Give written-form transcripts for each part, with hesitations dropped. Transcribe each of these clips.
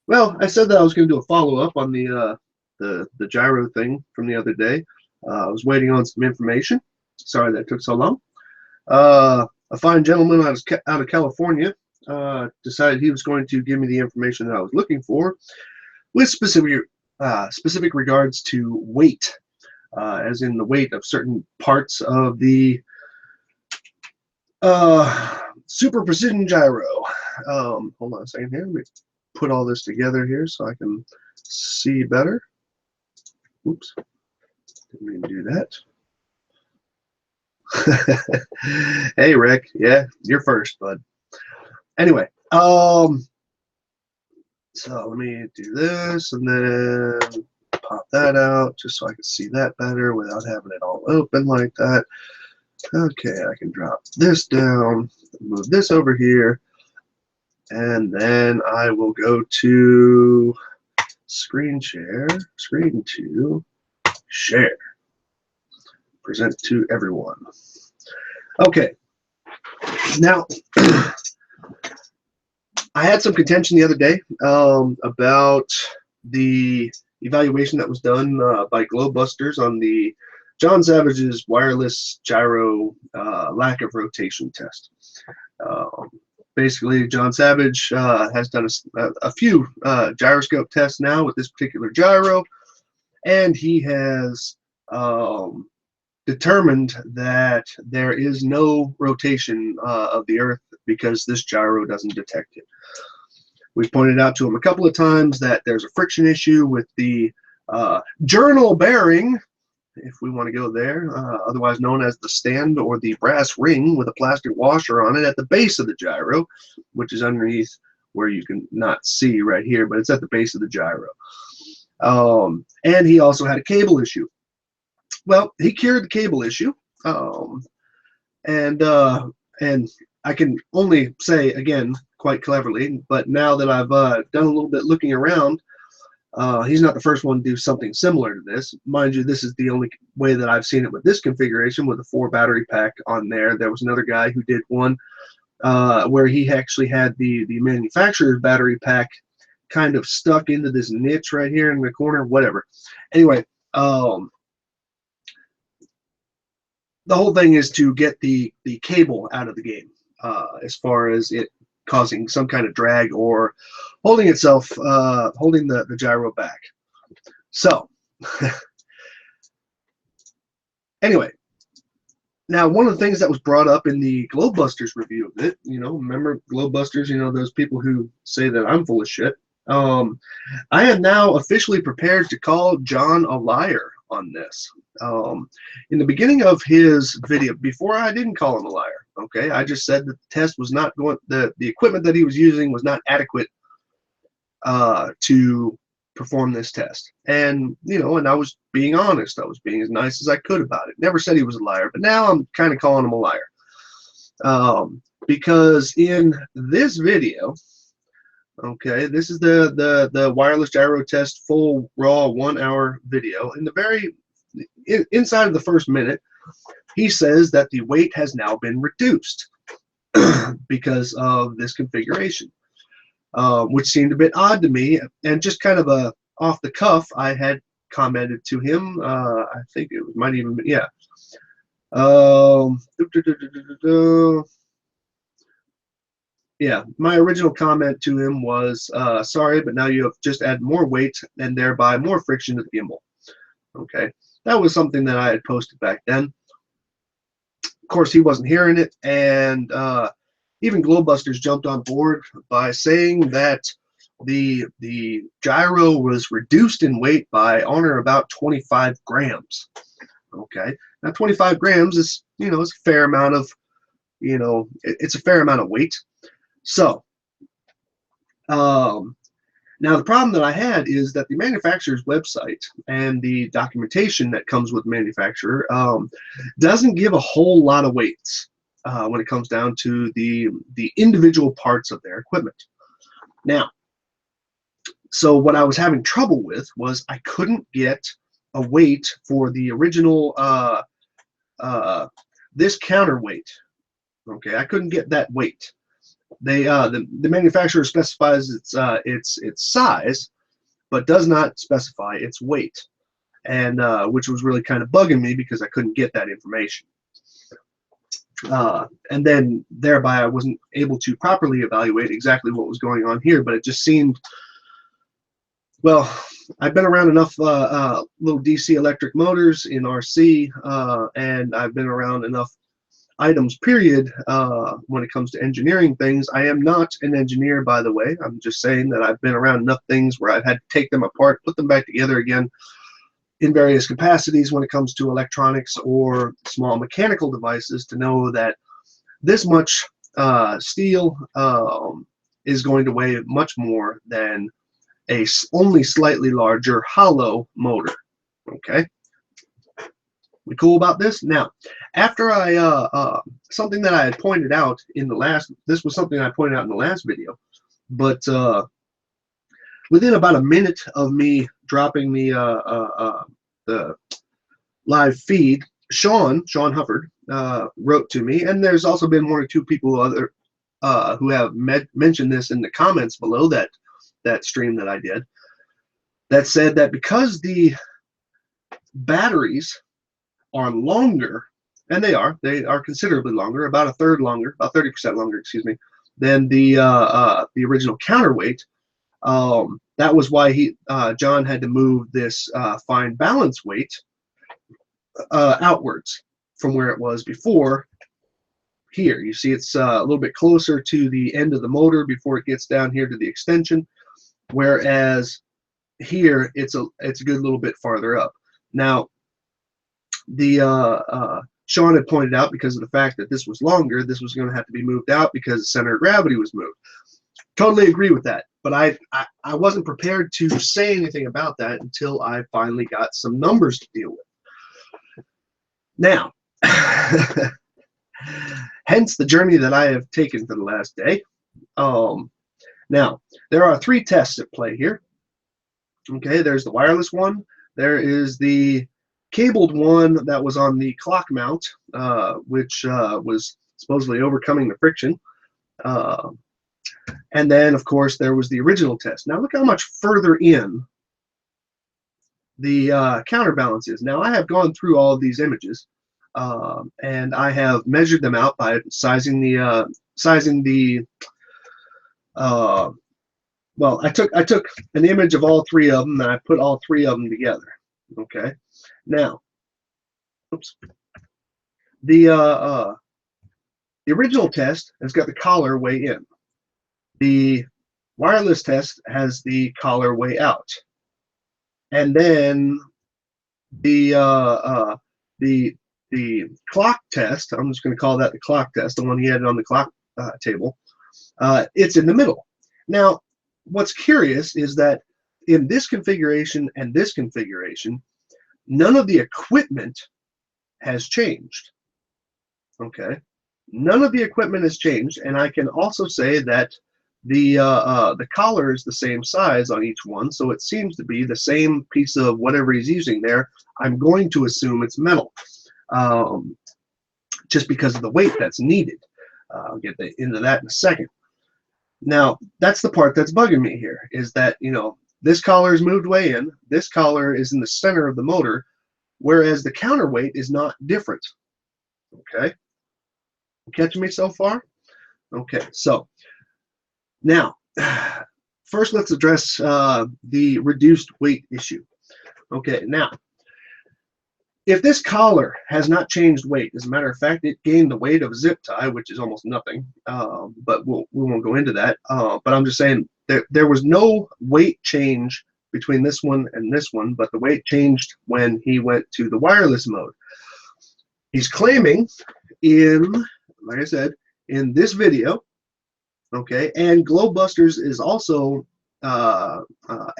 Well, I said that I was going to do a follow-up on the gyro thing from the other day. I was waiting on some information. Sorry that took so long. A fine gentleman out of California decided he was going to give me the information that I was looking for, with specific regards to weight, as in the weight of certain parts of the super precision gyro. Hold on a second here. Let me put all this together here so I can see better. Oops, didn't mean to do that. Hey, Rick. Yeah, you're first, bud. Anyway, so let me do this and then pop that out just so I can see that better without having it all open like that. Okay, I can drop this down, move this over here, and then I will go to screen share, screen to share, present to everyone. Okay, now I had some contention the other day about the evaluation that was done by Globebusters on the John Savage's wireless gyro lack of rotation test. Basically, John Savage has done a few gyroscope tests now with this particular gyro, and he has determined that there is no rotation of the Earth because this gyro doesn't detect it. We've pointed out to him a couple of times that there's a friction issue with the journal bearing, if we want to go there, otherwise known as the stand or the brass ring with a plastic washer on it at the base of the gyro, which is underneath where you can not see right here, but it's at the base of the gyro. And he also had a cable issue. Well, he cured the cable issue, and I can only say again quite cleverly, but now that I've done a little bit looking around, he's not the first one to do something similar to this. Mind you, this is the only way that I've seen it with this configuration with a 4 battery pack on there. There was another guy who did one where he actually had the manufacturer's battery pack kind of stuck into this niche right here in the corner, whatever. Anyway, the whole thing is to get the cable out of the game as far as it causing some kind of drag or holding itself, holding the gyro back. So anyway, now one of the things that was brought up in the Globebusters review of it, you know, remember Globebusters, you know, those people who say that I'm full of shit. I am now officially prepared to call John a liar on this. In the beginning of his video, before I didn't call him a liar, okay, I just said that the test was not going, the equipment that he was using was not adequate to perform this test. And, you know, and I was being honest. I was being as nice as I could about it. Never said he was a liar, but now I'm kind of calling him a liar. Because in this video, okay, this is the wireless gyro test full raw 1 hour video. In the very inside of the first minute, he says that the weight has now been reduced because of this configuration, which seemed a bit odd to me. And just kind of a off the cuff, I had commented to him. I think it might even be, yeah. Yeah, my original comment to him was, sorry, but now you have just added more weight and thereby more friction to the gimbal. Okay, that was something that I had posted back then. Of course, he wasn't hearing it, and even Globebusters jumped on board by saying that the gyro was reduced in weight by on or about 25 grams. Okay, now 25 grams is, you know, it's a fair amount of, you know, it's a fair amount of weight. So, now the problem that I had is that the manufacturer's website and the documentation that comes with the manufacturer doesn't give a whole lot of weights when it comes down to the individual parts of their equipment. Now, so what I was having trouble with was I couldn't get a weight for the original this counterweight. Okay, I couldn't get that weight the manufacturer specifies its size, but does not specify its weight, and which was really kind of bugging me because I couldn't get that information. And then thereby I wasn't able to properly evaluate exactly what was going on here, but it just seemed, well, I've been around enough little DC electric motors in RC, and I've been around enough items, period, when it comes to engineering things. I am not an engineer, by the way. I'm just saying that I've been around enough things where I've had to take them apart, put them back together again in various capacities when it comes to electronics or small mechanical devices to know that this much steel is going to weigh much more than a only slightly larger hollow motor. Okay, we cool about this? Now, after I something that I had pointed out in the last, this was something I pointed out in the last video, but within about a minute of me dropping the live feed, Sean Hufford wrote to me, and there's also been one or two people who have mentioned this in the comments below that stream that I did, that said that because the batteries are longer, and they are considerably longer, about a third longer, about 30% longer, excuse me, than the original counterweight. That was why John had to move this fine balance weight outwards from where it was before. Here, you see it's a little bit closer to the end of the motor before it gets down here to the extension, whereas here it's a good little bit farther up. Now, the Sean had pointed out, because of the fact that this was longer, this was going to have to be moved out because the center of gravity was moved. Totally agree with that, but I wasn't prepared to say anything about that until I finally got some numbers to deal with. Now, hence the journey that I have taken for the last day. Now, there are 3 tests at play here. Okay, there's the wireless one. There is the cabled one that was on the clock mount, which was supposedly overcoming the friction. And then, of course, there was the original test. Now, look how much further in the counterbalance is. Now, I have gone through all of these images, and I have measured them out by sizing the well, I took an image of all 3 of them, and I put all 3 of them together. Okay, now, oops, the original test has got the collar way in. The wireless test has the collar way out, and then the clock test, I'm just going to call that the clock test, the one he had on the clock table, it's in the middle. Now, what's curious is that in this configuration and this configuration, none of the equipment has changed. Okay, none of the equipment has changed, and I can also say that the collar is the same size on each one, so it seems to be the same piece of whatever he's using there. I'm going to assume it's metal, just because of the weight that's needed. I'll get into that in a second. Now, that's the part that's bugging me here, is that, you know, this collar is moved way in, this collar is in the center of the motor, whereas the counterweight is not different. Okay, catching me so far? Okay, so now, first let's address the reduced weight issue. Okay, now, if this collar has not changed weight, as a matter of fact, it gained the weight of a zip tie, which is almost nothing, but we won't go into that. But I'm just saying there was no weight change between this one and this one, but the weight changed when he went to the wireless mode. He's claiming like I said, in this video, okay, and Globebusters is also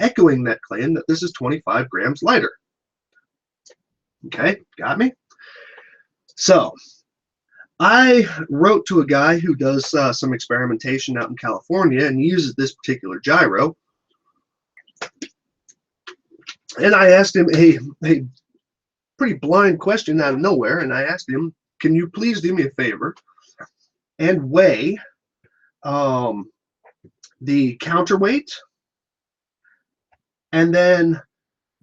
echoing that claim that this is 25 grams lighter. Okay, got me? So, I wrote to a guy who does some experimentation out in California and uses this particular gyro. And I asked him a pretty blind question out of nowhere, and I asked him, can you please do me a favor and weigh the counterweight, and then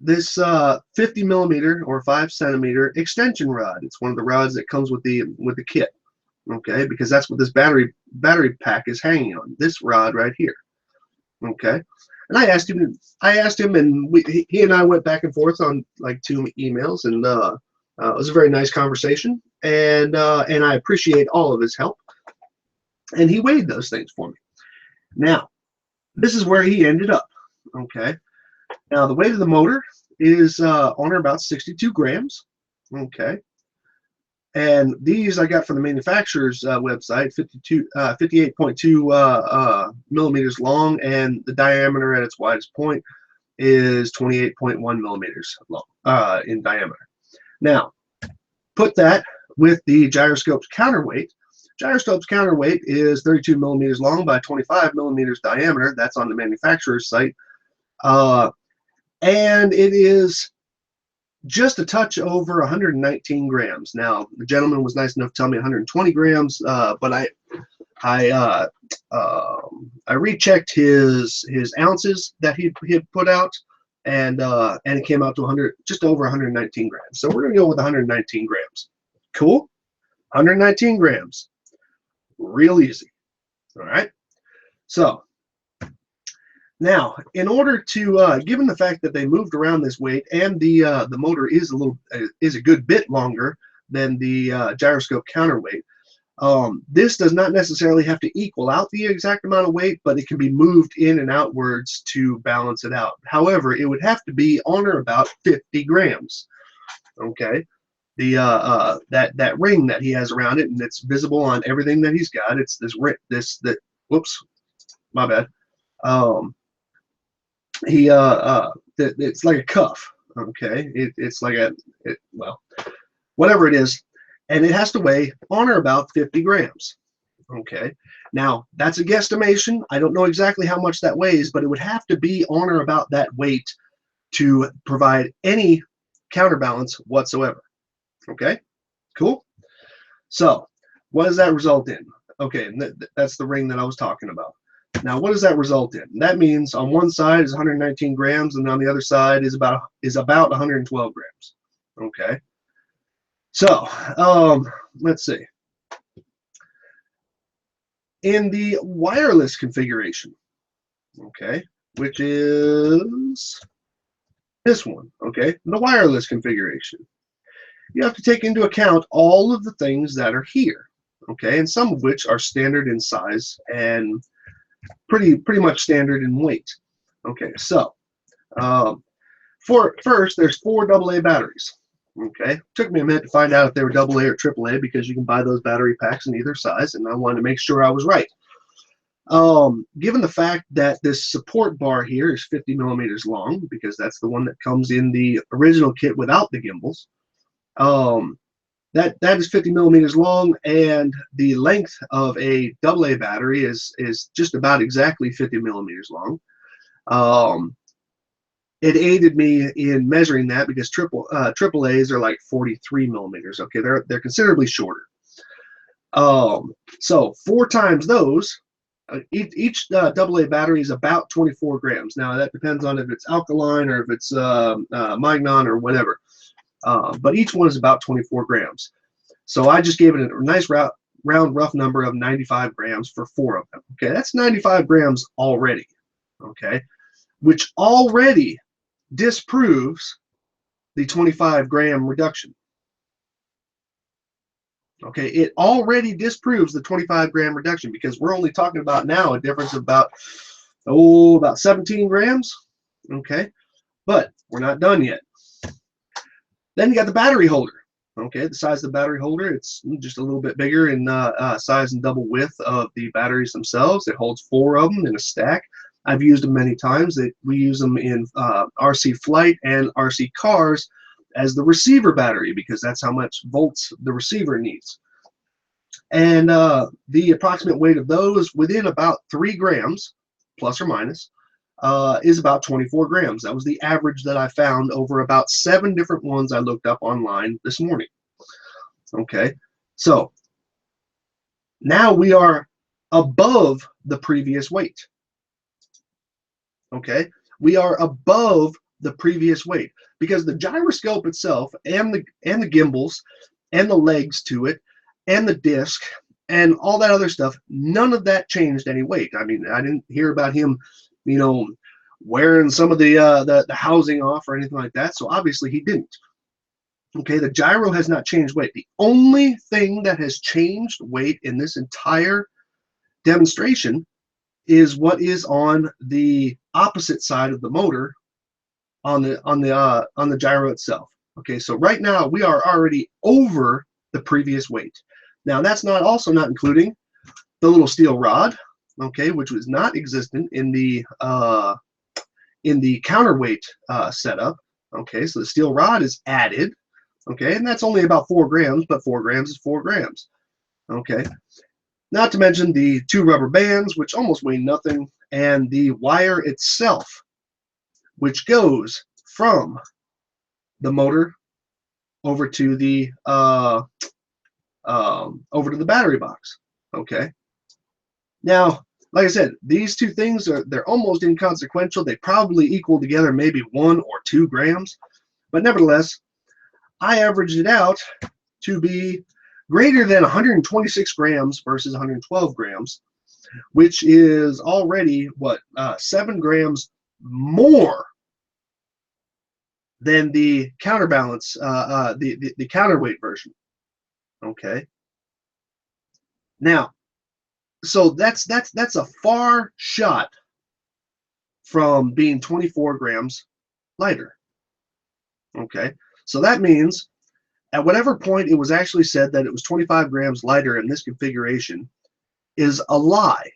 this 50 millimeter or 5 centimeter extension rod. It's one of the rods that comes with the kit. Okay, because that's what this battery pack is hanging on. This rod right here. Okay, and I asked him, and he and I went back and forth on like 2 emails, and it was a very nice conversation, and I appreciate all of his help. And he weighed those things for me. Now, this is where he ended up. Okay, now the weight of the motor is on or about 62 grams. Okay, and these I got from the manufacturer's website, 58.2 millimeters long, and the diameter at its widest point is 28.1 millimeters long in diameter. Now, put that with the gyroscope's counterweight. Gyroscope's counterweight is 32 millimeters long by 25 millimeters diameter. That's on the manufacturer's site. And it is just a touch over 119 grams. Now, the gentleman was nice enough to tell me 120 grams, but I rechecked his ounces that he had put out, and it came out to just over 119 grams. So we're gonna go with 119 grams. Cool. 119 grams. Real easy. All right. So now, in order to, given the fact that they moved around this weight, and the motor is a good bit longer than the gyroscope counterweight, this does not necessarily have to equal out the exact amount of weight, but it can be moved in and outwards to balance it out. However, it would have to be on or about 50 grams. Okay, the that ring that he has around it, and it's visible on everything that he's got. It's this whoops, my bad. It's like a cuff. Okay, it's like well, whatever it is, and it has to weigh on or about 50 grams. Okay, now that's a guesstimation. I don't know exactly how much that weighs, but it would have to be on or about that weight to provide any counterbalance whatsoever. Okay, cool. So what does that result in? Okay, that's the ring that I was talking about. Now, what does that result in? That means on one side is 119 grams, and on the other side is about 112 grams. Okay. So let's see. In the wireless configuration, okay, which is this one, okay, the wireless configuration, you have to take into account all of the things that are here, okay, and some of which are standard in size and pretty much standard in weight. Okay, so first there's 4 AA batteries. Okay, took me a minute to find out if they were AA or AAA, because you can buy those battery packs in either size, and I wanted to make sure I was right. Given the fact that this support bar here is 50 millimeters long, because that's the one that comes in the original kit without the gimbals, that is 50 millimeters long, and the length of a AA battery is just about exactly 50 millimeters long. It aided me in measuring that, because AAAs are like 43 millimeters. Okay, they're considerably shorter. So 4 times those. Each AA battery is about 24 grams. Now that depends on if it's alkaline or if it's Magnon or whatever. But each one is about 24 grams. So I just gave it a nice round rough number of 95 grams for 4 of them. Okay, that's 95 grams already. Okay, which already disproves the 25 gram reduction. Okay, it already disproves the 25 gram reduction, because we're only talking about now a difference of about 17 grams. Okay, but we're not done yet. Then you got the battery holder. Okay, the size of the battery holder, it's just a little bit bigger in size and double width of the batteries themselves. It holds 4 of them in a stack. I've used them many times. We use them in RC flight and RC cars as the receiver battery, because that's how much volts the receiver needs. And the approximate weight of those, within about 3 grams, plus or minus, is about 24 grams. That was the average that I found over about 7 different ones I looked up online this morning. Okay, so now we are above the previous weight. Okay, we are above the previous weight because the gyroscope itself and the gimbals and the legs to it and the disc and all that other stuff, none of that changed any weight. I mean, I didn't hear about him, you know, wearing some of the housing off or anything like that. So obviously he didn't. Okay, the gyro has not changed weight. The only thing that has changed weight in this entire demonstration is what is on the opposite side of the motor on the gyro itself. Okay, so right now we are already over the previous weight. Now that's also not including the little steel rod, okay, which was not existent in the counterweight setup. Okay, so the steel rod is added. Okay, and that's only about 4 grams, but 4 grams is 4 grams. Okay, not to mention the 2 rubber bands, which almost weigh nothing, and the wire itself, which goes from the motor over to the battery box. Okay. Now, like I said, these two things they're almost inconsequential. They probably equal together maybe 1 or 2 grams, but nevertheless, I averaged it out to be greater than 126 grams versus 112 grams, which is already what 7 grams more than the counterbalance, the counterweight version. Okay. Now, so that's a far shot from being 24 grams lighter. Okay. So that means at whatever point it was actually said that it was 25 grams lighter in this configuration is a lie.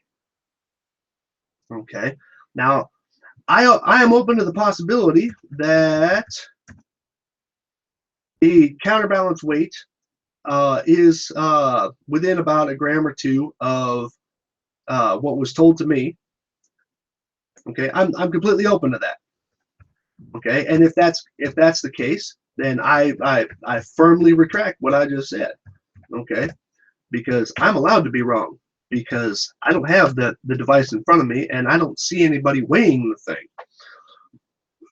Okay. Now, I am open to the possibility that the counterbalance weight is within about 1 gram or 2 of what was told to me. Okay, I'm completely open to that. Okay, and if that's the case, then I firmly retract what I just said. Okay, because I'm allowed to be wrong because I don't have the device in front of me and I don't see anybody weighing the thing.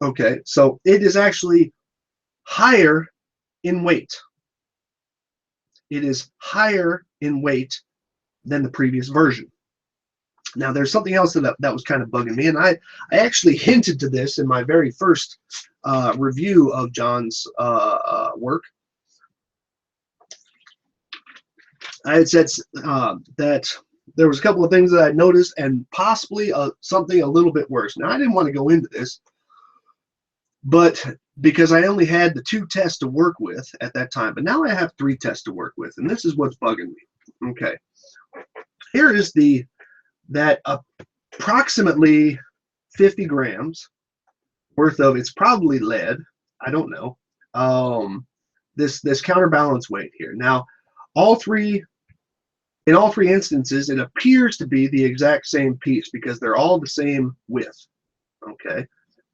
Okay, so it is actually higher in weight. It is higher in weight than the previous version. Now, there's something else that was kind of bugging me, and I actually hinted to this in my very first review of John's work. I had said that there was a couple of things that I noticed, and possibly something a little bit worse. Now, I didn't want to go into this, but because I only had the 2 tests to work with at that time, but now I have 3 tests to work with, and this is what's bugging me. Okay, here is that approximately 50 grams worth of, it's probably lead, I don't know, this counterbalance weight here. Now, in all three instances, it appears to be the exact same piece because they're all the same width. Okay,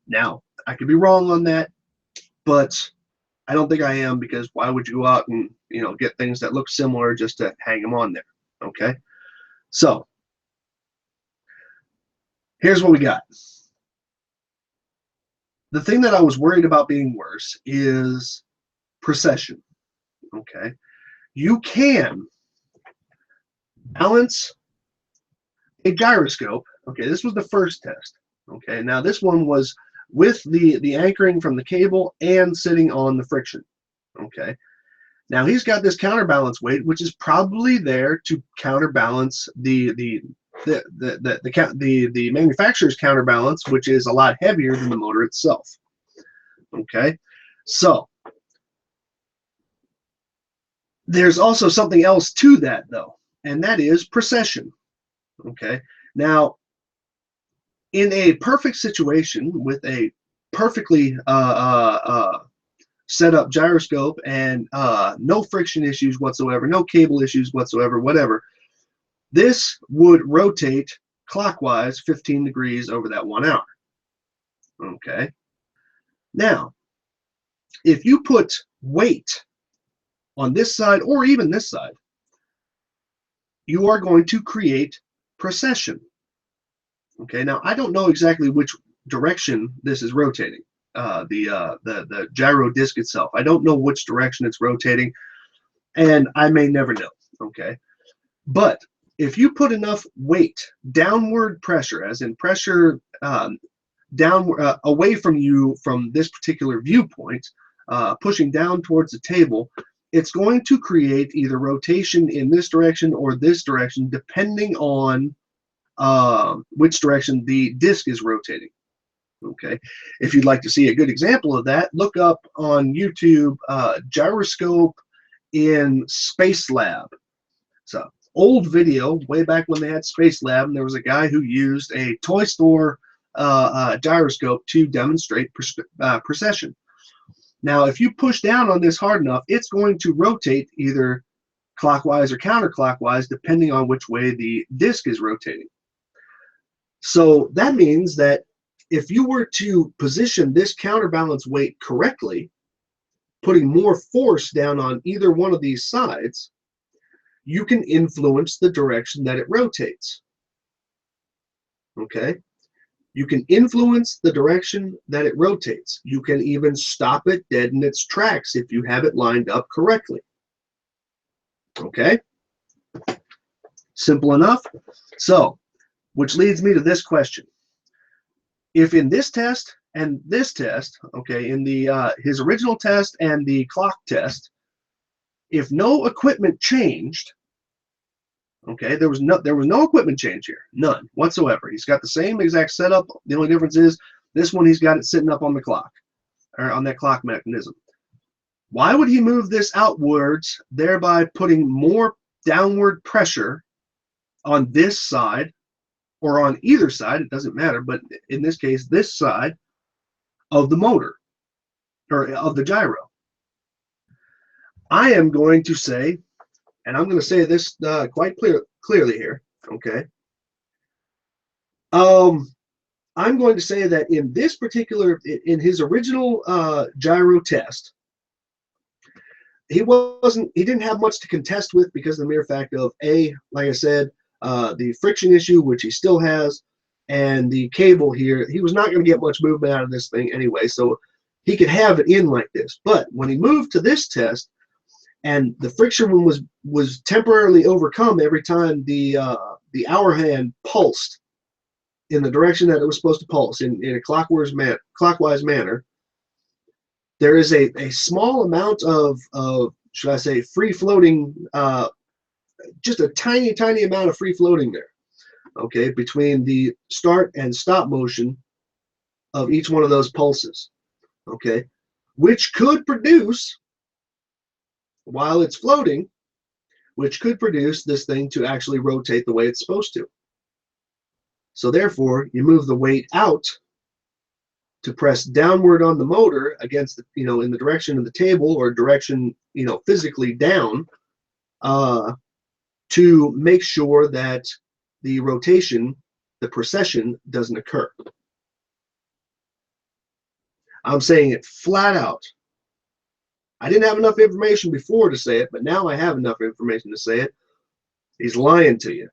now I could be wrong on that, but I don't think I am, because why would you go out and get things that look similar just to hang them on there? Okay, so here's what we got. The thing that I was worried about being worse is procession. Okay, you can balance a gyroscope. Okay, this was the first test. Okay, now this one was with the anchoring from the cable and sitting on the friction. Okay, now he's got this counterbalance weight, which is probably there to counterbalance the manufacturer's counterbalance, which is a lot heavier than the motor itself. Okay, so there's also something else to that, though, and that is procession. Okay, now in a perfect situation with a perfectly set up gyroscope and no friction issues whatsoever, no cable issues whatsoever, whatever, this would rotate clockwise 15 degrees over that 1 hour. Okay, now if you put weight on this side or even this side, you are going to create procession. Okay, now I don't know exactly which direction this is rotating. The gyro disc itself. I don't know which direction it's rotating, and I may never know. Okay, but if you put enough weight, downward pressure, as in pressure down away from you from this particular viewpoint, pushing down towards the table, it's going to create either rotation in this direction or this direction, depending on which direction the disc is rotating. Okay, if you'd like to see a good example of that, look up on YouTube gyroscope in Space Lab. So old video way back when they had Space Lab, and there was a guy who used a toy store gyroscope to demonstrate procession. Now, if you push down on this hard enough, it's going to rotate either clockwise or counterclockwise, depending on which way the disc is rotating. So that means that if you were to position this counterbalance weight correctly, putting more force down on either one of these sides, you can influence the direction that it rotates. Okay? You can influence the direction that it rotates. You can even stop it dead in its tracks if you have it lined up correctly. Okay? Simple enough. So, which leads me to this question. If in this test and this test, okay, in the his original test and the clock test, if no equipment changed, okay, there was no equipment change here, none whatsoever. He's got the same exact setup. The only difference is this one he's got it sitting up on the clock, or on that clock mechanism. Why would he move this outwards, thereby putting more downward pressure on this side, or on either side? It doesn't matter, but in this case, this side of the motor, or of the gyro? I am going to say, and I'm going to say this quite clearly here, okay? I'm going to say that in this particular, in his original gyro test, he didn't have much to contest with because of the mere fact of, like I said, the friction issue, which he still has, and the cable here. He was not going to get much movement out of this thing anyway, so he could have it in like this. But when he moved to this test, and the friction was temporarily overcome every time the hour hand pulsed in the direction that it was supposed to pulse in a clockwise manner, there is a small amount of should I say, free floating, just a tiny amount of free floating there, okay, between the start and stop motion of each one of those pulses, okay, which could produce, while it's floating, which could produce this thing to actually rotate the way it's supposed to. So therefore, you move the weight out to press downward on the motor against the, in the direction of the table, or direction, physically down, to make sure that the rotation, the procession, doesn't occur. I'm saying it flat out. I didn't have enough information before to say it, but now I have enough information to say it. He's lying to you.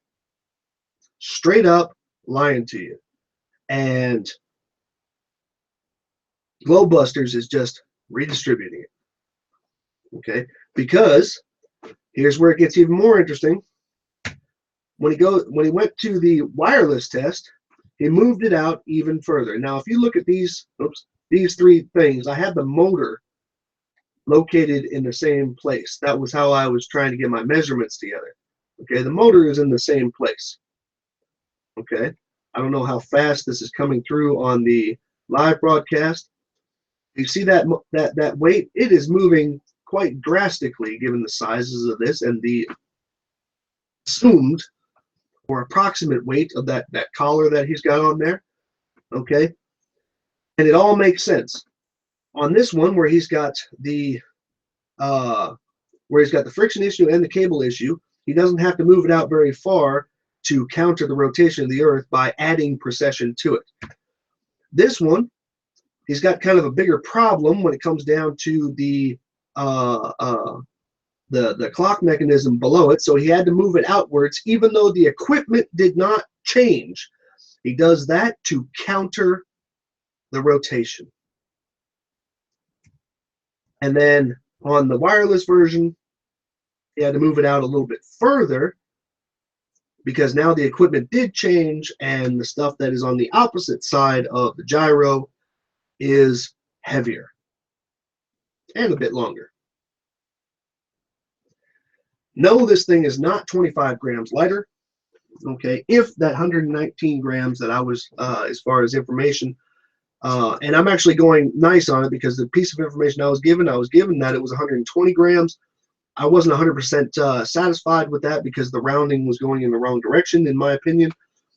Straight up lying to you. And Globebusters is just redistributing it. Okay? Because here's where it gets even more interesting. When he went to the wireless test, he moved it out even further. Now, if you look at these three things, I had the motor located in the same place. That was how I was trying to get my measurements together. Okay, the motor is in the same place. Okay, I don't know how fast this is coming through on the live broadcast. You see that weight? It is moving quite drastically given the sizes of this and the assumed or approximate weight of that collar that he's got on there. Okay, and it all makes sense. On this one, where he's got the friction issue and the cable issue, he doesn't have to move it out very far to counter the rotation of the Earth by adding procession to it. This one, he's got kind of a bigger problem when it comes down to the the clock mechanism below it, so he had to move it outwards, even though the equipment did not change. He does that to counter the rotation. And then on the wireless version, he had to move it out a little bit further because now the equipment did change, and the stuff that is on the opposite side of the gyro is heavier and a bit longer. No, this thing is not 25 grams lighter. Okay, if that 119 grams that I was, as far as information, and I'm actually going nice on it because the piece of information I was given that it was 120 grams. I wasn't 100% satisfied with that because the rounding was going in the wrong direction, in my opinion.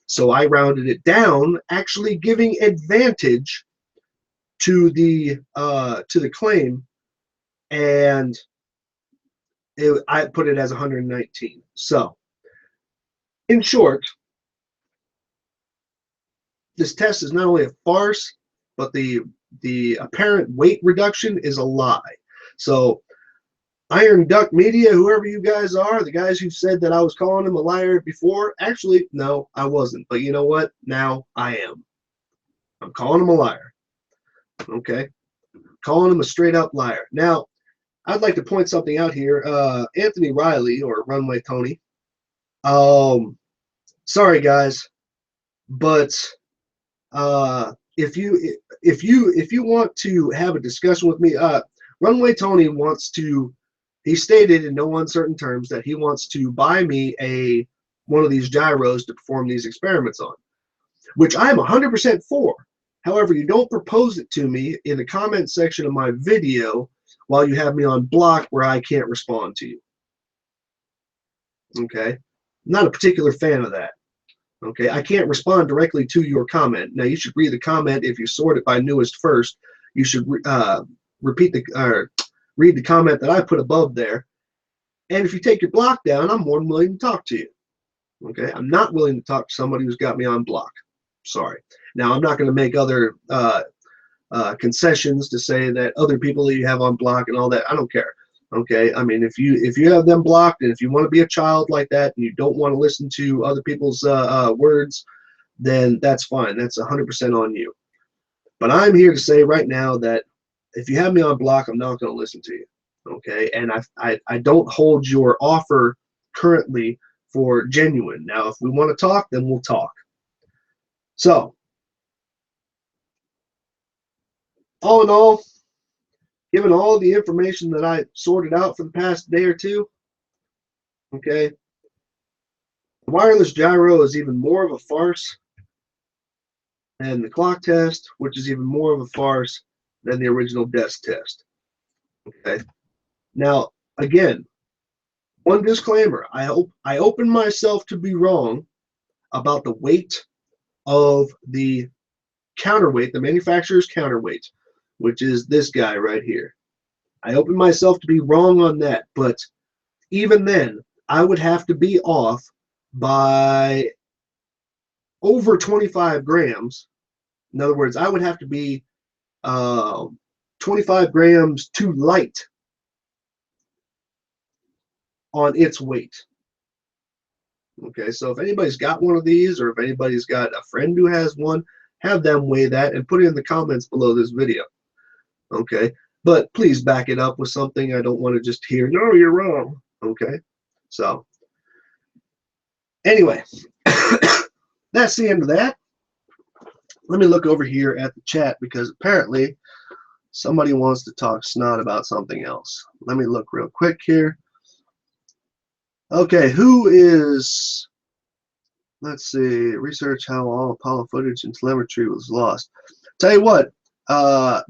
So I rounded it down, actually giving advantage to the claim, and I put it as 119. So, in short, this test is not only a farce, but the apparent weight reduction is a lie. So, Iron Duck Media, whoever you guys are, the guys who said that I was calling him a liar before, actually, no, I wasn't. But you know what? Now I am. I'm calling him a liar. Okay? Calling him a straight up liar. Now, I'd like to point something out here. Anthony Riley, or Runway Tony. Sorry guys, but if you want to have a discussion with me, Runway Tony wants to. He stated in no uncertain terms that he wants to buy me one of these gyros to perform these experiments on, which I am 100% for. However, you don't propose it to me in the comment section of my video while you have me on block where I can't respond to you. Okay? I'm not a particular fan of that. Okay? I can't respond directly to your comment. Now, you should read the comment. If you sort it by newest first, you should read the comment that I put above there. And if you take your block down, I'm more than willing to talk to you. Okay? I'm not willing to talk to somebody who's got me on block. Sorry. Now, I'm not going to make other concessions to say that other people that you have on block and all that. I don't care. Okay? I mean, if you have them blocked, and if you want to be a child like that and you don't want to listen to other people's words, then that's fine. That's 100% on you. But I'm here to say right now that if you have me on block, I'm not going to listen to you. Okay? And I don't hold your offer currently for genuine. Now, if we want to talk, then we'll talk. So, all in all, given all the information that I sorted out for the past day or two, okay, the wireless gyro is even more of a farce than the clock test, which is even more of a farce than the original desk test. Okay. Now, again, one disclaimer: I open myself to be wrong about the weight of the counterweight, the manufacturer's counterweight, which is this guy right here. I open myself to be wrong on that, but even then, I would have to be off by over 25 grams. In other words, I would have to be 25 grams too light on its weight. Okay, so if anybody's got one of these, or if anybody's got a friend who has one, have them weigh that and put it in the comments below this video. Okay, but please back it up with something. I don't want to just hear, no, you're wrong. Okay, so anyway, that's the end of that. Let me look over here at the chat because apparently somebody wants to talk snot about something else. Let me look real quick here. Okay, who is, let's see, research how all Apollo footage and telemetry was lost. Tell you what,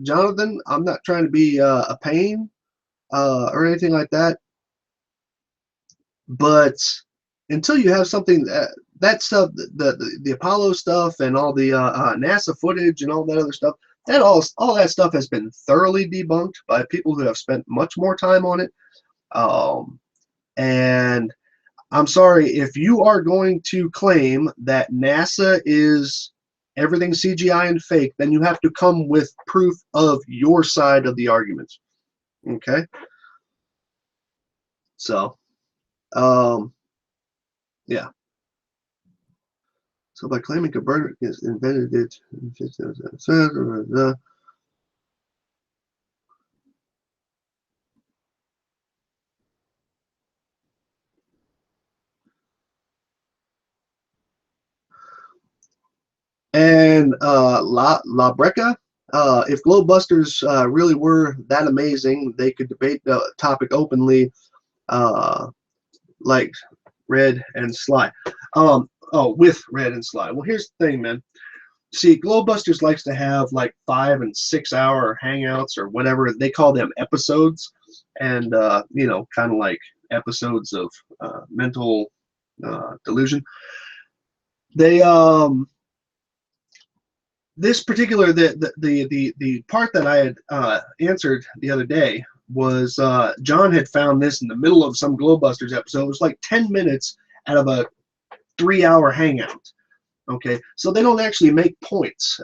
Jonathan, I'm not trying to be a pain or anything like that, but until you have something that stuff, the Apollo stuff and all the NASA footage and all that other stuff, that all that stuff has been thoroughly debunked by people who have spent much more time on it. And I'm sorry, if you are going to claim that NASA is everything CGI and fake, then you have to come with proof of your side of the argument. Okay? So, yeah. So by claiming Copernicus invented it, and La Breca, if Globebusters really were that amazing, they could debate the topic openly, like Red and Sly. With Red and Sly. Well, here's the thing, man. See, Globebusters likes to have like 5 and 6 hour hangouts or whatever. They call them episodes, and you know, kind of like episodes of mental delusion. They this particular the part that I had answered the other day was John had found this in the middle of some Globebusters episode. It was like 10 minutes out of a 3-hour hangout. Okay, so they don't actually make points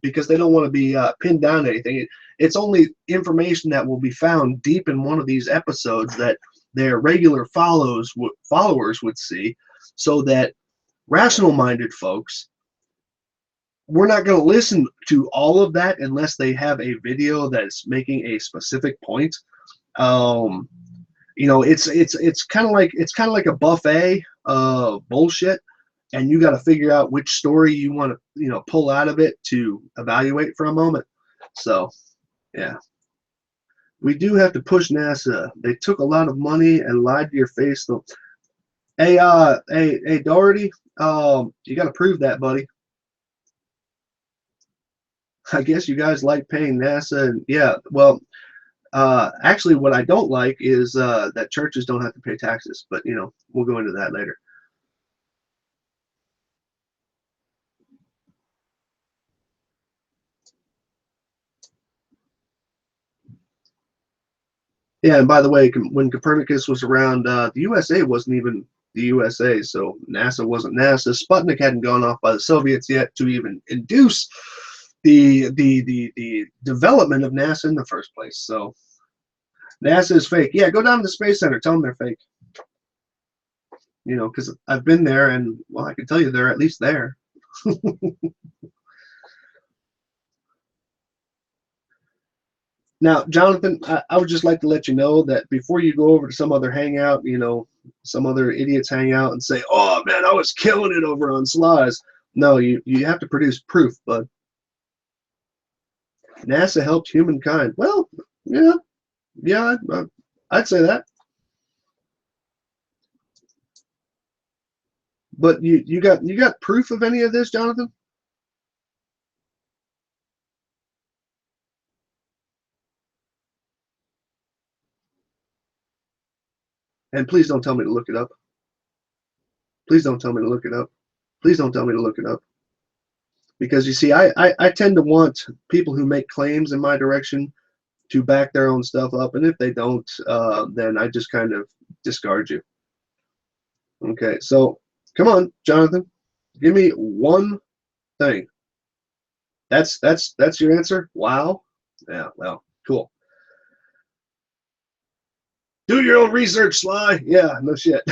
because they don't want to be pinned down to anything. It's only information that will be found deep in one of these episodes that their regular followers would see, so that rational-minded folks, we're not going to listen to all of that unless they have a video that's making a specific point. You know, it's kind of like a buffet of bullshit, and you got to figure out which story you want to, you know, pull out of it to evaluate for a moment. So, yeah, we do have to push NASA. They took a lot of money and lied to your face, though. Hey, hey, Doherty, you got to prove that, buddy. I guess you guys like paying NASA, and yeah, well, actually, what I don't like is that churches don't have to pay taxes, but you know, we'll go into that later. Yeah, and by the way, when Copernicus was around, the USA wasn't even the USA, so NASA wasn't NASA. Sputnik hadn't gone off by the Soviets yet to even induce the development of NASA in the first place. So NASA is fake. Yeah, go down to the Space Center. Tell them they're fake. You know, because I've been there, and well, I can tell you they're at least there. Now, Jonathan, I would just like to let you know that before you go over to some other hangout, you know, some other idiots hangout and say, "Oh man, I was killing it over on Slides." No, you have to produce proof, bud. NASA helped humankind. Well, yeah, yeah, I'd say that. But you got proof of any of this, Jonathan? And please don't tell me to look it up. Please don't tell me to look it up. Please don't tell me to look it up. Because you see, I tend to want people who make claims in my direction to back their own stuff up, and if they don't, then I just kind of discard you. Okay, so come on, Jonathan, give me one thing. That's your answer. Wow. Yeah. Well, cool. Do your own research, Sly. Yeah. No shit.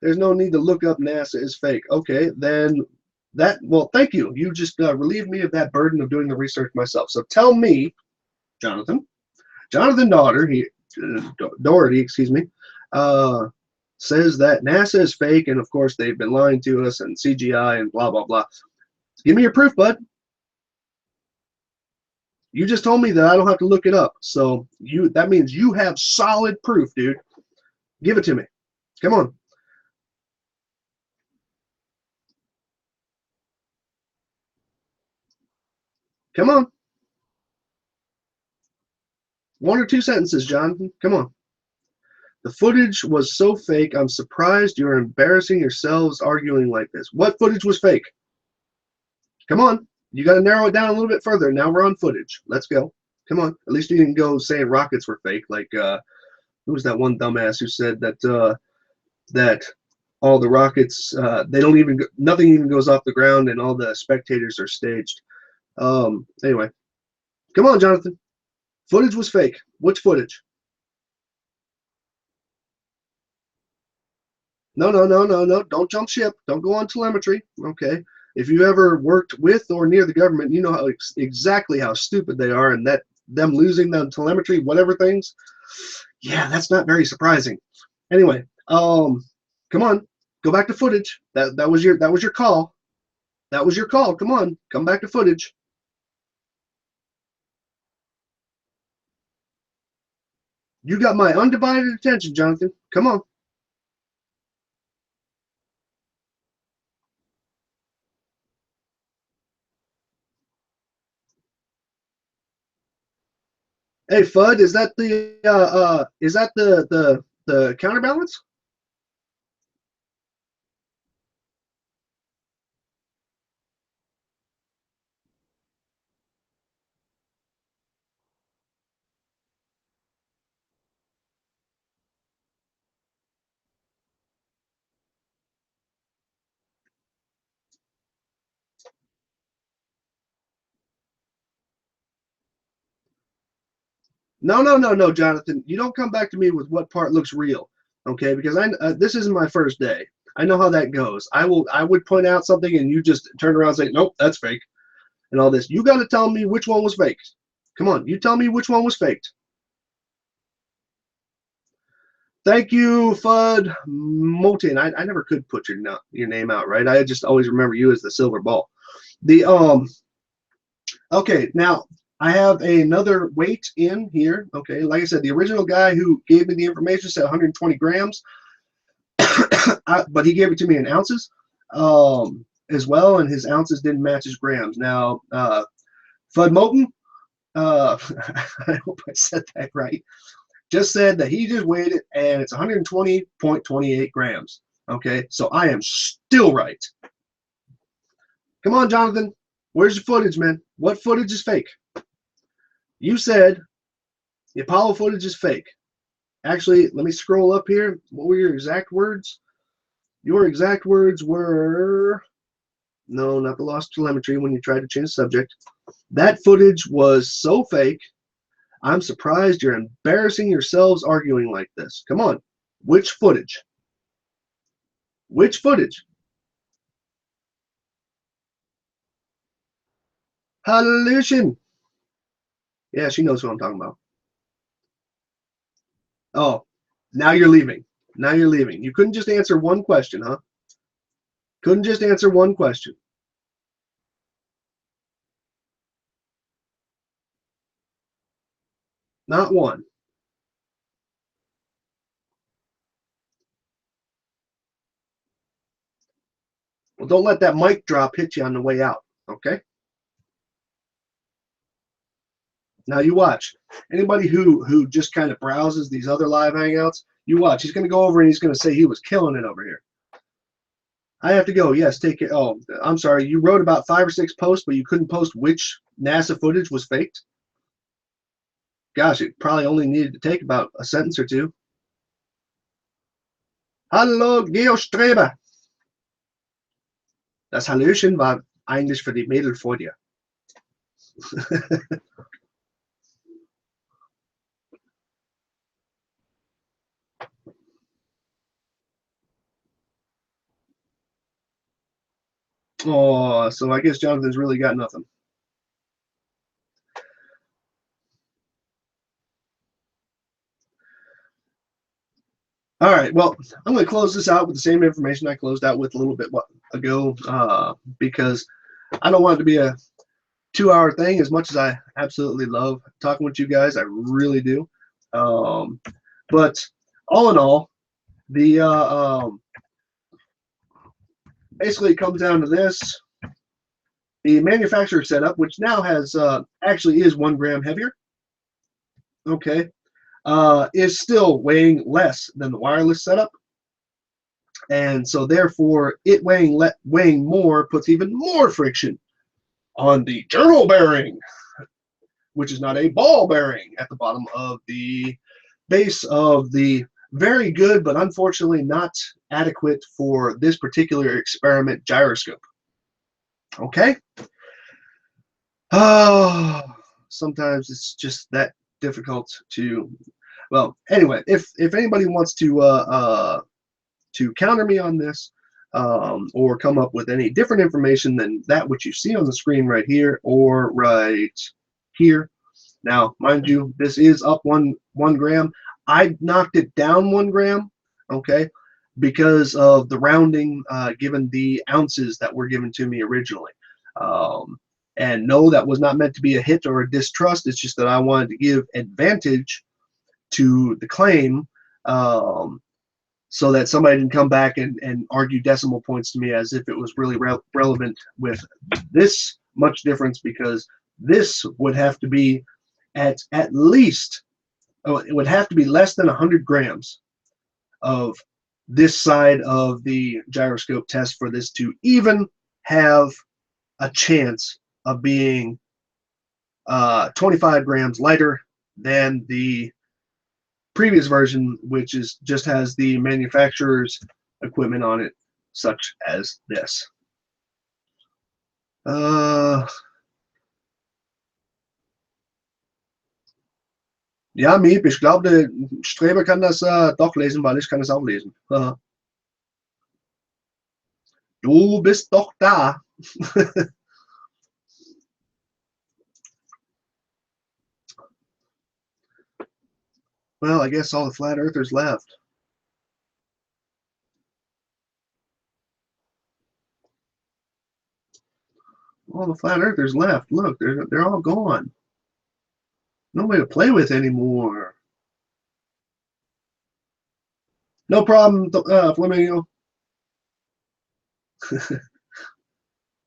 There's no need to look up NASA is fake. Okay, then that. Well, thank you. You just relieved me of that burden of doing the research myself. So tell me, Jonathan. Jonathan Doherty, excuse me, says that NASA is fake, and of course they've been lying to us and CGI and blah blah blah. Give me your proof, bud. You just told me that I don't have to look it up, so that means you have solid proof, dude. Give it to me. Come on. Come on. 1 or 2 sentences, Jonathan. Come on. The footage was so fake, I'm surprised you're embarrassing yourselves arguing like this. What footage was fake? Come on. You got to narrow it down a little bit further. Now we're on footage. Let's go. Come on. At least you didn't go saying rockets were fake. Like, who was that one dumbass who said that all the rockets, they don't even, nothing even goes off the ground and all the spectators are staged. Anyway, come on, Jonathan. Footage was fake. Which footage? No, no, no, no, no. Don't jump ship. Don't go on telemetry. Okay. If you ever worked with or near the government, you know how exactly how stupid they are, and that them losing the telemetry, whatever things. Yeah, that's not very surprising. Anyway, come on, go back to footage. That was your call. That was your call. Come on, come back to footage. You got my undivided attention, Jonathan. Come on. Hey, Fudd, is that the counterbalance? No, no, no, no, Jonathan. You don't come back to me with what part looks real, okay? Because this isn't my first day. I know how that goes. I would point out something and you just turn around and say, nope, that's fake, and all this. You got to tell me which one was faked. Come on, you tell me which one was faked. Thank you, Fudd Moulton. I never could put your name out right. I just always remember you as the silver ball. The Okay, now I have another weight in here. Okay, like I said, the original guy who gave me the information said 120 grams, but he gave it to me in ounces as well, and his ounces didn't match his grams. Now, Fudd Moulton, I hope I said that right, just said that he just weighed it and it's 120.28 grams. Okay, so I am still right. Come on, Jonathan. Where's your footage, man? What footage is fake? You said the Apollo footage is fake. Actually, let me scroll up here. What were your exact words? Your exact words were, no, not the lost telemetry when you tried to change the subject. That footage was so fake, I'm surprised you're embarrassing yourselves arguing like this. Come on. Which footage? Which footage? Hallucination. Yeah, she knows who I'm talking about. Oh, now you're leaving. Now you're leaving. You couldn't just answer one question, huh? Couldn't just answer one question. Not one. Well, don't let that mic drop hit you on the way out, okay? Now you watch. Anybody who just kind of browses these other live hangouts, you watch. He's going to go over and he's going to say he was killing it over here. I have to go. Yes, take it. Oh, I'm sorry. You wrote about 5 or 6 posts, but you couldn't post which NASA footage was faked. Gosh, it probably only needed to take about a sentence or two. Hallo, Geostreber. Das Hallöchen war eigentlich für die Mädel vor dir. Oh, so I guess Jonathan's really got nothing. All right, well, I'm going to close this out with the same information I closed out with a little bit ago because I don't want it to be a 2-hour thing as much as I absolutely love talking with you guys. I really do. But all in all, the basically it comes down to this. The manufacturer setup, which now has actually is 1 gram heavier, okay, is still weighing less than the wireless setup. And so therefore it weighing more puts even more friction on the journal bearing, which is not a ball bearing at the bottom of the base of the very good but unfortunately not adequate for this particular experiment gyroscope. Okay. Oh, sometimes it's just that difficult to, well, anyway, if anybody wants to to counter me on this, or come up with any different information than that which you see on the screen right here or right here. Now, mind you, this is up one gram. I knocked it down 1 gram, okay, because of the rounding given the ounces that were given to me originally. And no, that was not meant to be a hit or a distrust. It's just that I wanted to give advantage to the claim, so that somebody didn't come back and argue decimal points to me as if it was really relevant with this much difference, because this would have to be at least, it would have to be less than 100 grams of this side of the gyroscope test for this to even have a chance of being 25 grams lighter than the previous version, which is just has the manufacturer's equipment on it, such as this. Ja, Miep, ich glaube, der Streber kann das doch lesen, weil ich kann es auch lesen. Du bist doch da. Well, I guess all the flat earthers left. All the flat earthers left. Look, they're all gone. Nobody to play with anymore. No problem, Flamingo.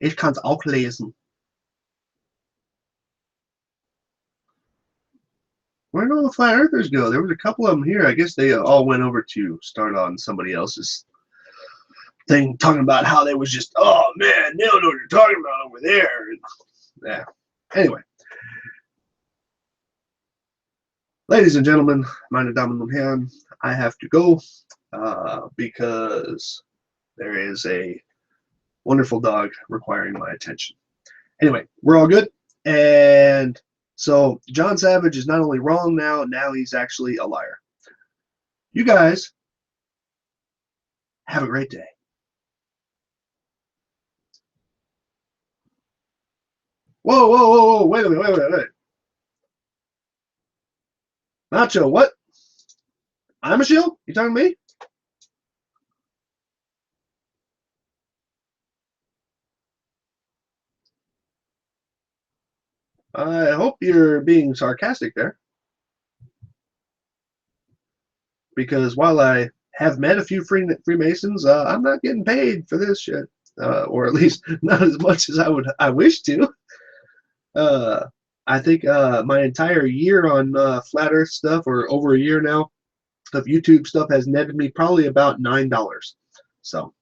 Ich kann es auch lesen. Where did all the flat earthers go? There was a couple of them here. I guess they all went over to start on somebody else's thing, talking about how they was just, oh man, they don't know what you're talking about over there. Yeah. Anyway, ladies and gentlemen, meine Damen und Herren, I have to go because there is a wonderful dog requiring my attention. Anyway, we're all good. And so John Savage is not only wrong now he's actually a liar. You guys have a great day. Whoa, whoa, whoa, whoa, wait a minute, wait. Nacho, what? I'm a shield? You talking to me? I hope you're being sarcastic there. Because while I have met a few Freemasons, I'm not getting paid for this shit. Or at least not as much as I wish to. I think my entire year on Flat Earth stuff, or over a year now, of YouTube stuff has netted me probably about $9. So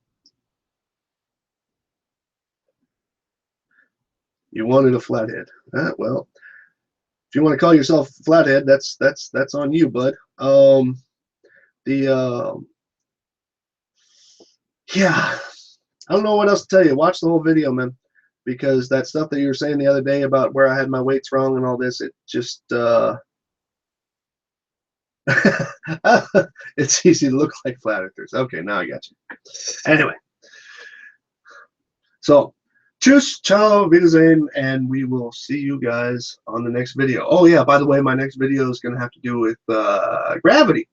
you wanted a flathead. Well, if you want to call yourself a flathead, that's on you, bud. Yeah, I don't know what else to tell you. Watch the whole video, man, because that stuff that you were saying the other day about where I had my weights wrong and all this, it just it's easy to look like flat earthers. Okay, now I got you. Anyway, so tschüss, ciao, wiedersehen, and we will see you guys on the next video. Oh yeah, by the way, my next video is going to have to do with gravity.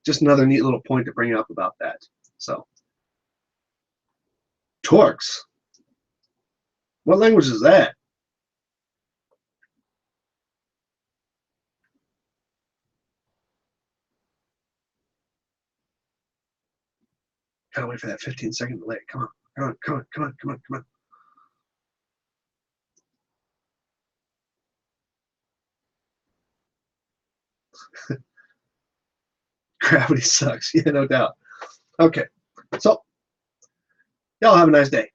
Just another neat little point to bring up about that. So, torques. What language is that? Gotta wait for that 15-second delay. Come on, come on, come on, come on, come on, come on. Gravity sucks. Yeah, no doubt. Okay, so y'all have a nice day.